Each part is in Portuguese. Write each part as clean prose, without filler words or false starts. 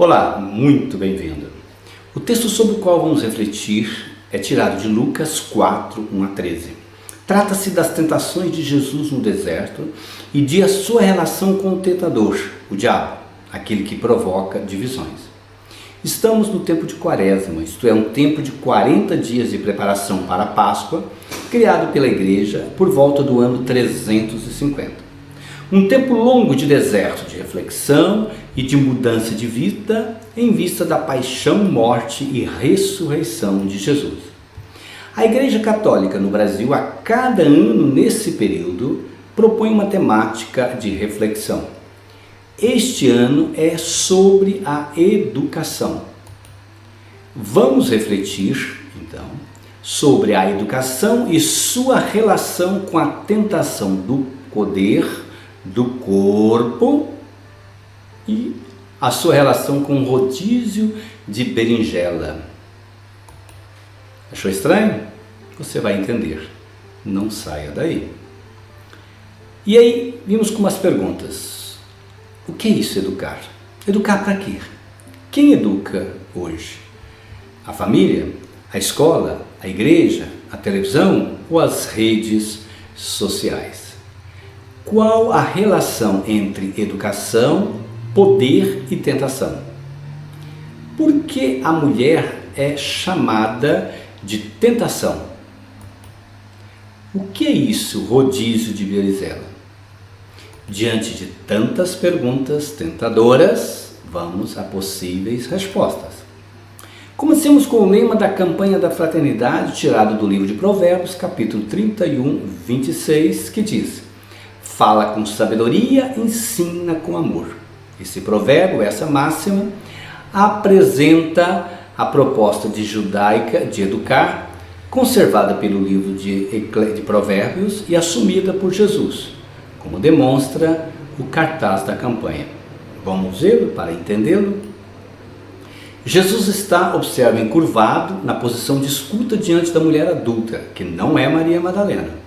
Olá, muito bem-vindo. O texto sobre o qual vamos refletir é tirado de Lucas 4, 1 a 13. Trata-se das tentações de Jesus no deserto e de a sua relação com o tentador, o diabo, aquele que provoca divisões. Estamos no tempo de Quaresma, isto é, um tempo de 40 dias de preparação para a Páscoa, criado pela Igreja por volta do ano 350. Um tempo longo de deserto, de reflexão e de mudança de vida em vista da paixão, morte e ressurreição de Jesus. A Igreja Católica no Brasil, a cada ano nesse período, propõe uma temática de reflexão. Este ano é sobre a educação. Vamos refletir, então, sobre a educação e sua relação com a tentação do poder, do corpo e a sua relação com o rodízio de berinjela. Achou estranho? Você vai entender. Não saia daí. E aí, vimos com umas perguntas. O que é isso, educar? Educar para quê? Quem educa hoje? A família? A escola? A igreja? A televisão? Ou as redes sociais? Qual a relação entre educação, poder e tentação? Por que a mulher é chamada de tentação? O que é isso, rodízio de berinjela? Diante de tantas perguntas tentadoras, vamos a possíveis respostas. Comecemos com o lema da campanha da fraternidade, tirado do livro de Provérbios, capítulo 31, 26, que diz: fala com sabedoria, ensina com amor. Esse provérbio, essa máxima, apresenta a proposta judaica de educar, conservada pelo livro de Provérbios e assumida por Jesus, como demonstra o cartaz da campanha. Vamos vê-lo para entendê-lo? Jesus está, observa, encurvado na posição de escuta diante da mulher adulta, que não é Maria Madalena.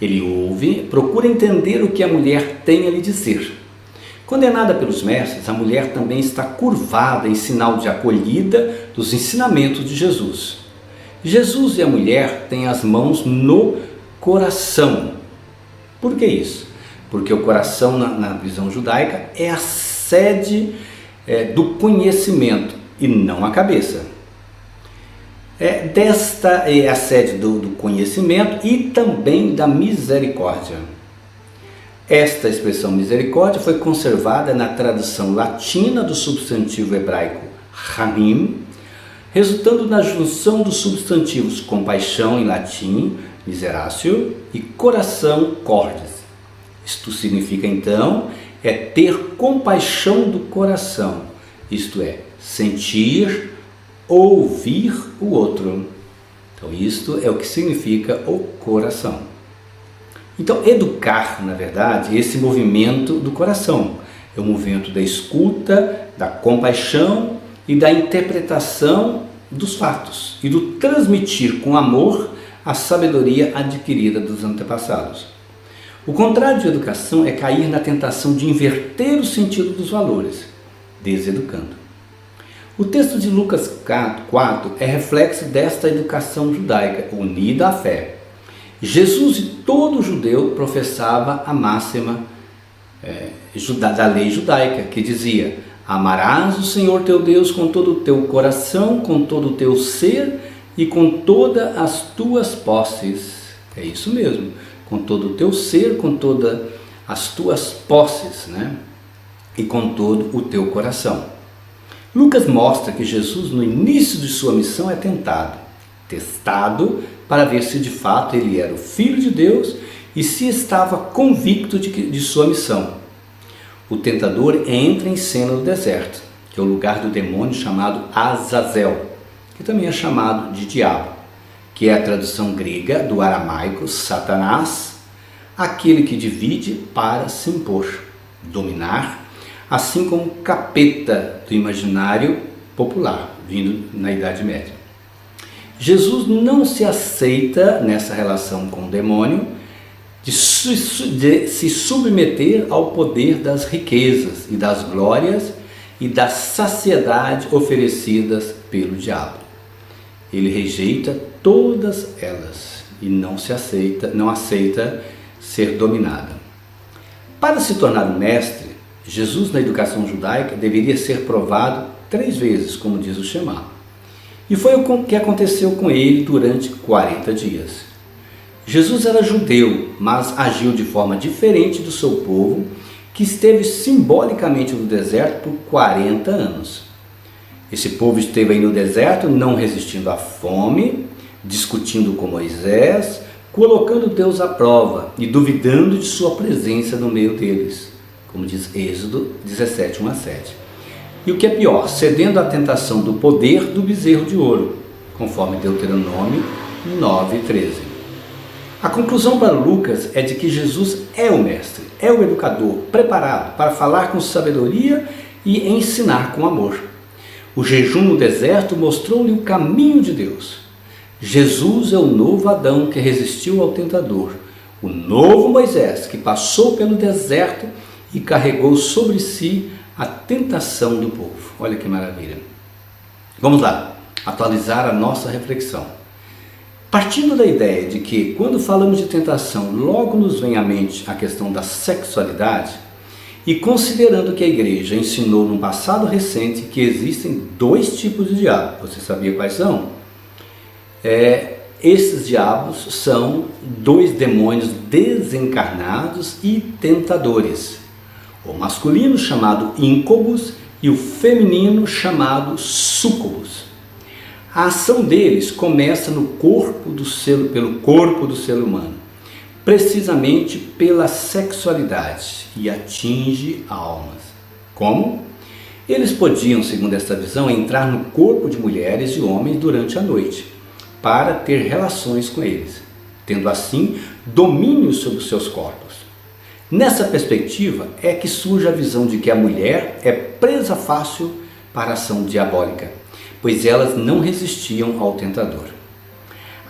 Ele ouve, procura entender o que a mulher tem a lhe dizer. Condenada pelos mestres, a mulher também está curvada em sinal de acolhida dos ensinamentos de Jesus. Jesus e a mulher têm as mãos no coração. Por que isso? Porque o coração, na visão judaica, é a sede do conhecimento e não a cabeça. Desta é a sede do conhecimento e também da misericórdia. Esta expressão misericórdia foi conservada na tradução latina do substantivo hebraico ramim, resultando na junção dos substantivos compaixão em latim, miseratio, e coração, cordis. Isto significa, então, ter compaixão do coração, isto é, sentir, ouvir o outro. Então, isto é o que significa o coração. Então, educar, na verdade, esse movimento do coração. É o movimento da escuta, da compaixão e da interpretação dos fatos e do transmitir com amor a sabedoria adquirida dos antepassados. O contrário de educação é cair na tentação de inverter o sentido dos valores, deseducando. O texto de Lucas 4 é reflexo desta educação judaica, unida à fé. Jesus e todo judeu professava a máxima da lei judaica, que dizia: amarás o Senhor teu Deus com todo o teu coração, com todo o teu ser e com todas as tuas posses. É isso mesmo, com todo o teu ser, com todas as tuas posses, né? E com todo o teu coração. Lucas mostra que Jesus, no início de sua missão, é testado, para ver se de fato ele era o Filho de Deus e se estava convicto de sua missão. O tentador entra em cena no deserto, que é o lugar do demônio chamado Azazel, que também é chamado de diabo, que é a tradução grega do aramaico Satanás, aquele que divide para se impor, dominar, assim como capeta do imaginário popular, vindo na Idade Média. Jesus não se aceita nessa relação com o demônio de se submeter ao poder das riquezas e das glórias e da saciedade oferecidas pelo diabo. Ele rejeita todas elas e não aceita ser dominado. Para se tornar um mestre, Jesus na educação judaica deveria ser provado 3 vezes, como diz o Shema. E foi o que aconteceu com ele durante 40 dias. Jesus era judeu, mas agiu de forma diferente do seu povo, que esteve simbolicamente no deserto por 40 anos. Esse povo esteve aí no deserto, não resistindo à fome, discutindo com Moisés, colocando Deus à prova e duvidando de sua presença no meio deles, como diz Êxodo 17, 1-7. E o que é pior, cedendo à tentação do poder do bezerro de ouro, conforme Deuteronômio 9:13. A conclusão para Lucas é de que Jesus é o mestre, é o educador, preparado para falar com sabedoria e ensinar com amor. O jejum no deserto mostrou-lhe o caminho de Deus. Jesus é o novo Adão que resistiu ao tentador, o novo Moisés que passou pelo deserto e carregou sobre si a tentação do povo. Olha que maravilha. Vamos lá, atualizar a nossa reflexão. Partindo da ideia de que quando falamos de tentação, logo nos vem à mente a questão da sexualidade, e considerando que a igreja ensinou num passado recente que existem 2 tipos de diabo, você sabia quais são? Esses diabos são 2 demônios desencarnados e tentadores. O masculino chamado íncubus e o feminino chamado súcubus. A ação deles começa pelo corpo do ser humano, precisamente pela sexualidade, e atinge almas. Como? Eles podiam, segundo esta visão, entrar no corpo de mulheres e homens durante a noite, para ter relações com eles, tendo assim domínio sobre os seus corpos. Nessa perspectiva é que surge a visão de que a mulher é presa fácil para a ação diabólica, pois elas não resistiam ao tentador.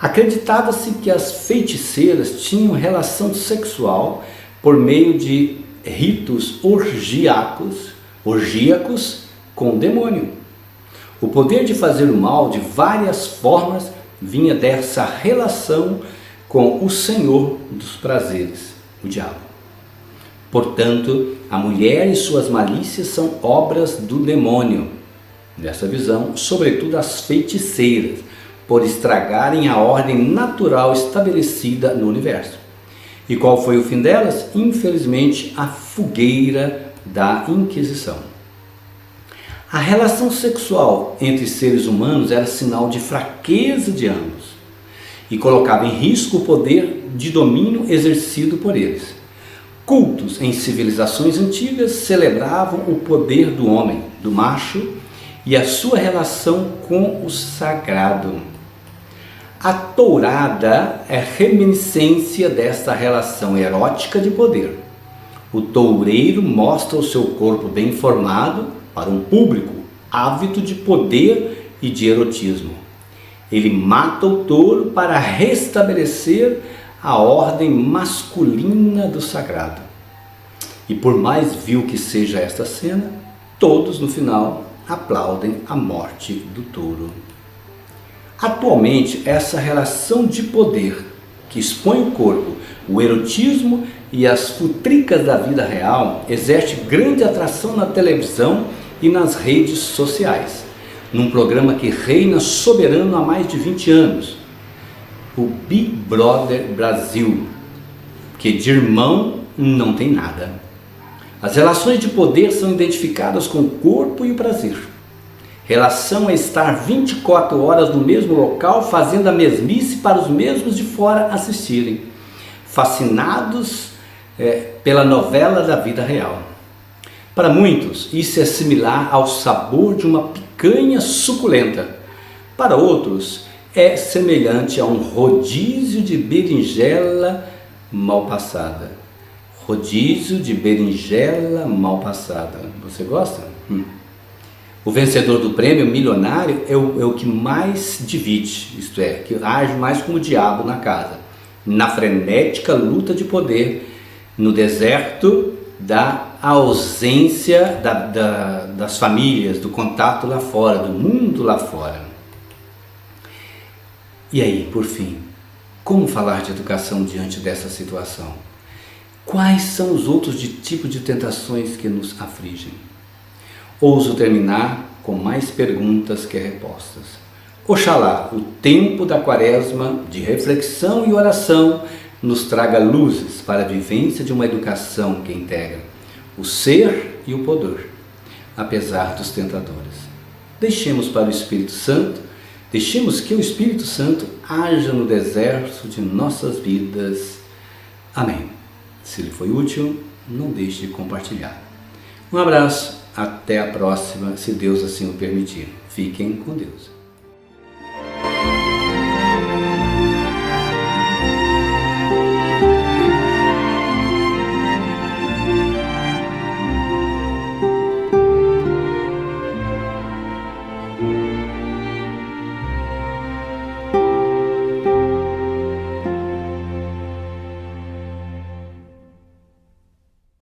Acreditava-se que as feiticeiras tinham relação sexual por meio de ritos orgíacos com o demônio. O poder de fazer o mal de várias formas vinha dessa relação com o Senhor dos prazeres, o diabo. Portanto, a mulher e suas malícias são obras do demônio. Nessa visão, sobretudo as feiticeiras, por estragarem a ordem natural estabelecida no universo. E qual foi o fim delas? Infelizmente, a fogueira da Inquisição. A relação sexual entre seres humanos era sinal de fraqueza de ambos e colocava em risco o poder de domínio exercido por eles. Cultos em civilizações antigas celebravam o poder do homem, do macho, e a sua relação com o sagrado. A tourada é reminiscência desta relação erótica de poder. O toureiro mostra o seu corpo bem formado para um público ávido de poder e de erotismo. Ele mata o touro para restabelecer a ordem masculina do sagrado. E por mais vil que seja esta cena, todos no final aplaudem a morte do touro. Atualmente, essa relação de poder que expõe o corpo, o erotismo e as futricas da vida real exerce grande atração na televisão e nas redes sociais, num programa que reina soberano há mais de 20 anos, o Big Brother Brasil, que de irmão não tem nada. As relações de poder são identificadas com o corpo e o prazer. Relação é estar 24 horas no mesmo local, fazendo a mesmice para os mesmos de fora assistirem, fascinados pela novela da vida real. Para muitos, isso é similar ao sabor de uma picanha suculenta. Para outros, é semelhante a um rodízio de berinjela mal passada. Rodízio de berinjela mal passada. Você gosta? O vencedor do prêmio milionário é o que mais divide, isto é, que age mais como o diabo na casa, na frenética luta de poder, no deserto da ausência, das famílias, do contato lá fora, do mundo lá fora. E aí, por fim, como falar de educação diante dessa situação? Quais são os outros tipos de tentações que nos afligem? Ouso terminar com mais perguntas que respostas. Oxalá o tempo da quaresma de reflexão e oração nos traga luzes para a vivência de uma educação que integra o ser e o poder, apesar dos tentadores. Deixemos para o Espírito Santo, deixemos que o Espírito Santo haja no deserto de nossas vidas. Amém. Se lhe foi útil, não deixe de compartilhar. Um abraço, até a próxima, se Deus assim o permitir. Fiquem com Deus.